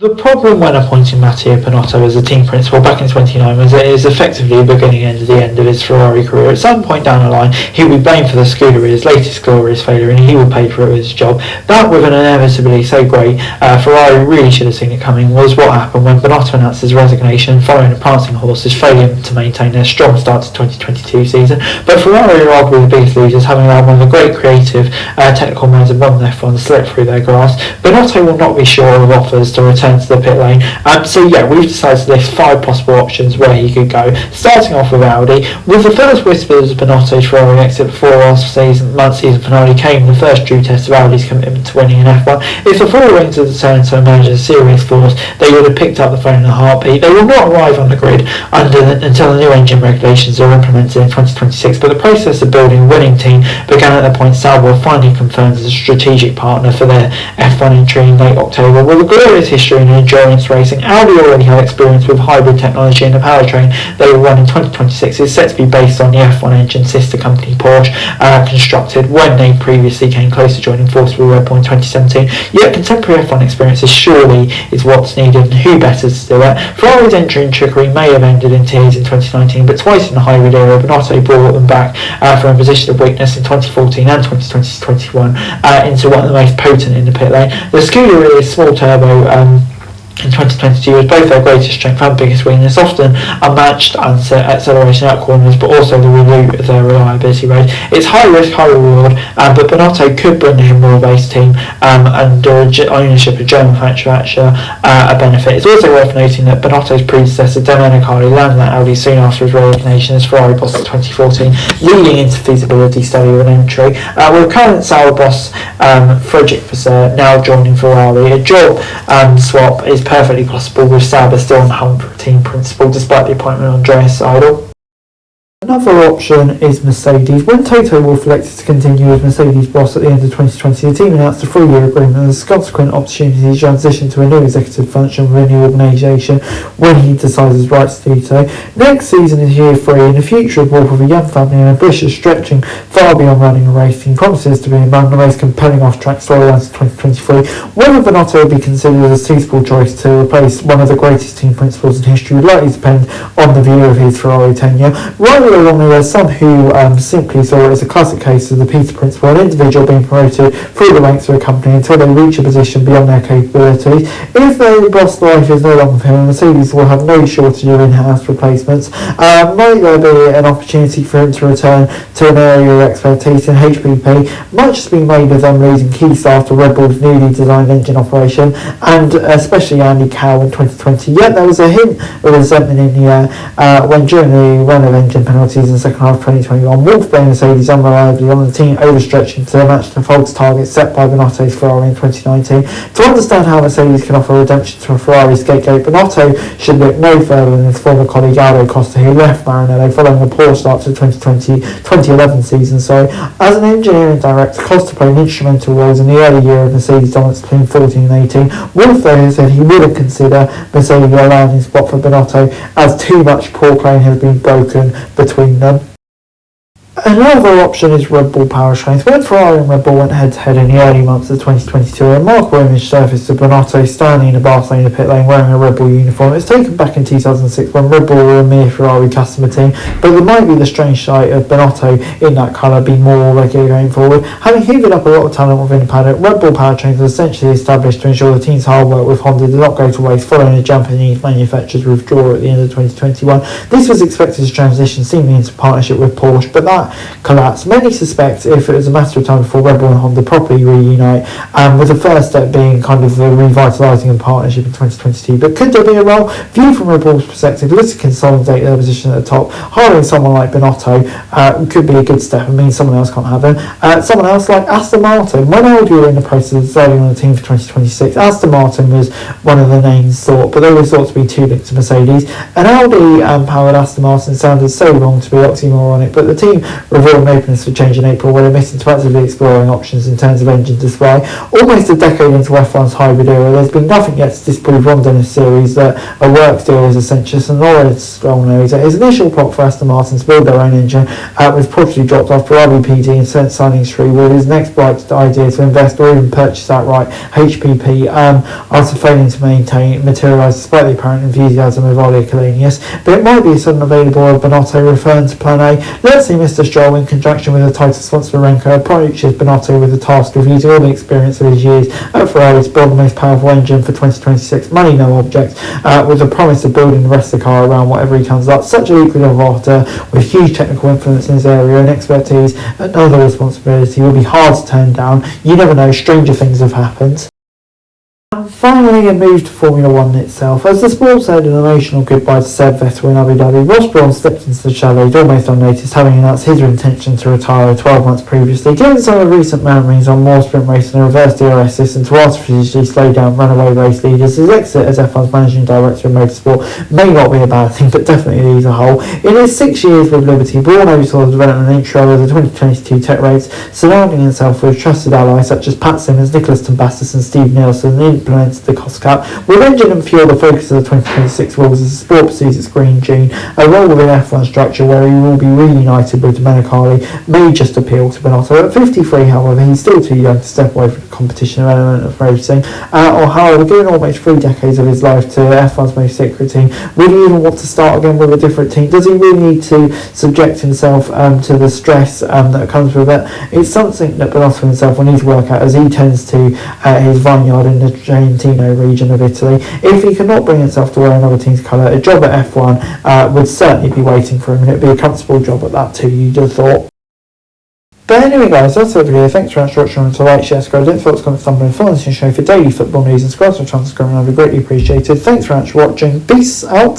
The problem when appointing Mattia Binotto as a team principal back in 2009 was that it is effectively the beginning and the end of his Ferrari career. At some point down the line, he would be blamed for the Scuderia's latest glorious failure, and he would pay for it with his job. But with an inevitably so great, Ferrari really should have seen it coming, was what happened when Binotto announced his resignation following a prancing horse's failure to maintain their strong start to 2022 season. But Ferrari are arguably the biggest losers, having allowed one of the great creative technical minds of modern F1 to slip through their grasp. Binotto will not be short of offers to return to the pit lane. So yeah, we've decided to list 5 possible options where he could go. Starting off with Rowdy, with the first whispers of Binotto's Ferrari exit before last season finale came the first true test of Rowdy's commitment to winning in F1. If the four rings had turned to emerge as a serious force, they would have picked up the phone in a heartbeat. They will not arrive on the grid until the new engine regulations are implemented in 2026, but the process of building a winning team began at the point Sauber finally confirmed as a strategic partner for their F1 entry in late October. With a glorious history in endurance racing, Audi already had experience with hybrid technology, and the powertrain they will run in 2026 is set to be based on the F1 engine sister company Porsche constructed when they previously came close to joining forces with Red Bull in 2017. Yet contemporary F1 experience surely is what's needed, and who better to do it? Ferrari's entry in trickery may have ended in tears in 2019, but twice in the hybrid era, Binotto brought them back from a position of weakness in 2014 and 2021 into one of the most potent in the pit lane. The Scuderia's small turbo in 2022 was both their greatest strength and biggest weakness, often unmatched acceleration out corners, but also the root of their reliability rate. It's high risk, high reward, but Binotto could bring the Himura-based team under ownership of German manufacturer a benefit. It's also worth noting that Binotto's predecessor, Domenico, landed at Audi soon after his resignation as Ferrari boss in 2014, leading into feasibility study of an entry. With current Sauber boss Frederick Vasseur now joining Ferrari, a job swap is perfectly possible, with Sauber still on the hunt for a team principal despite the appointment of Andreas Seidel. Another option is Mercedes. When Toto Wolff elected to continue as Mercedes boss at the end of 2020, the team announced a 3-year agreement and a subsequent opportunity to transition to a new executive function within the organisation when he decides his right to do so. Next season is year 3, and the future of Wolff with a young family and ambitious stretching far beyond running a race team promises to be among the most compelling off-track storylines of 2023. Whether Binotto will be considered a suitable choice to replace one of the greatest team principals in history would likely depend on the view of his Ferrari tenure. Right along, there are some who simply saw it as a classic case of the Peter principle, an individual being promoted through the ranks of a company until they reach a position beyond their capabilities. If the boss life is no longer for him, Mercedes will have no shortage of in-house replacements. Might there be an opportunity for him to return to an area of expertise in HPP? Much has been made of them losing key staff to Red Bull's newly designed engine operation, and especially Andy Cowell in 2020. Yet there was a hint of resentment in the air when during the run of engine penalties in the second half of 2021, Wolff blamed Mercedes unreliably on the team overstretching to match the false targets set by Binotto's Ferrari in 2019. To understand how Mercedes can offer redemption to a Ferrari scapegoat, Binotto should look no further than his former colleague Aldo Costa, who left Maranello following a poor start to the 2011 season. As an engineering director, Costa played instrumental roles in the early year of Mercedes' dominance between 14 and 18. Wolff, though, said he wouldn't consider Mercedes a landing spot for Binotto, as too much poor playing has been broken between them. Another option is Red Bull powertrains. When Ferrari and Red Bull went head-to-head in the early months of 2022, a remarkable image surfaced of Binotto standing in the Barcelona pit lane wearing a Red Bull uniform. It was taken back in 2006 when Red Bull were a mere Ferrari customer team, but there might be the strange sight of Binotto in that colour be more regular going forward. Having hoovered up a lot of talent within the paddock, Red Bull powertrains were essentially established to ensure the team's hard work with Honda did not go to waste following the Japanese manufacturer's withdrawal at the end of 2021. This was expected to transition seemingly into partnership with Porsche, but that collapsed. Many suspect if it was a matter of time before Red Bull and Honda properly reunite, with the first step being kind of the revitalising of the partnership in 2022. But could there be a role? Viewed from Red Bull's perspective, looks to consolidate their position at the top. Hiring someone like Binotto could be a good step and mean someone else can't have him. Someone else like Aston Martin. When Audi were in the process of deciding on the team for 2026, Aston Martin was one of the names thought, but they were thought to be too linked to Mercedes. An Audi powered Aston Martin sounded so wrong to be oxymoronic, but the team revealed an openness for change in April when admitting to actively exploring options in terms of engine display. Almost a decade into F1's hybrid era, there's been nothing yet to disprove Ron Dennis' series that a work deal is essential, and Lawrence well knows that his initial plot for Aston Martin to build their own engine was promptly dropped after RVPD and sent signing tree with his next bright idea to invest or even purchase outright HPP after failing to materialise despite the apparent enthusiasm of Ollie Kalanius. But it might be a sudden available of Binotto referring to Plan A. Let's see Mr. Stroll, in conjunction with the title sponsor Renko, approaches Binotto with the task of using all the experience of his years at Ferrari to build the most powerful engine for 2026, money no object, with the promise of building the rest of the car around whatever he comes up. Such a liquid author with huge technical influence in his area and expertise and other responsibility will be hard to turn down. You never know, stranger things have happened. Finally, a move to Formula 1 itself. As the sport said an emotional goodbye to Seb Vettel in Abu Dhabi, Ross Brawn stepped into the shadows almost unnoticed, having announced his intention to retire 12 months previously. Given some of the recent murmurings on more sprint racing and reverse DRS system to artificially slow down runaway race leaders, his exit as F1's managing director of motorsport may not be a bad thing, but definitely leaves a hole. In his 6 years with Liberty, Brawn oversaw the development and intro of the 2022 tech rates, surrounding himself with trusted allies such as Pat Simmons, Nicholas Tambassis and Steve Nielsen, and implemented the cost cap. With engine and fuel the focus of the 2026 rules as the sport pursues its green gene, a role within F1 structure where he will be reunited with Domenicali may just appeal to Binotto. At 53, however, he's still too young to step away from the competition element of racing, or however, given almost 3 decades of his life to F1's most sacred team, would he even want to start again with a different team? Does he really need to subject himself to the stress that comes with it? It's something that Binotto himself will need to work out as he tends to his vineyard in the Trentino region of Italy. If he cannot bring himself to wear another team's colour, a job at F1 would certainly be waiting for him, and it'd be a comfortable job at that too, you'd have thought. But anyway guys, that's the video. Thanks very much for watching. To like, share, subscribe, don't forget to comment, stumble and follow this show for daily football news and subscribe to the channel, I'd be greatly appreciated. Thanks very much for watching. Peace out.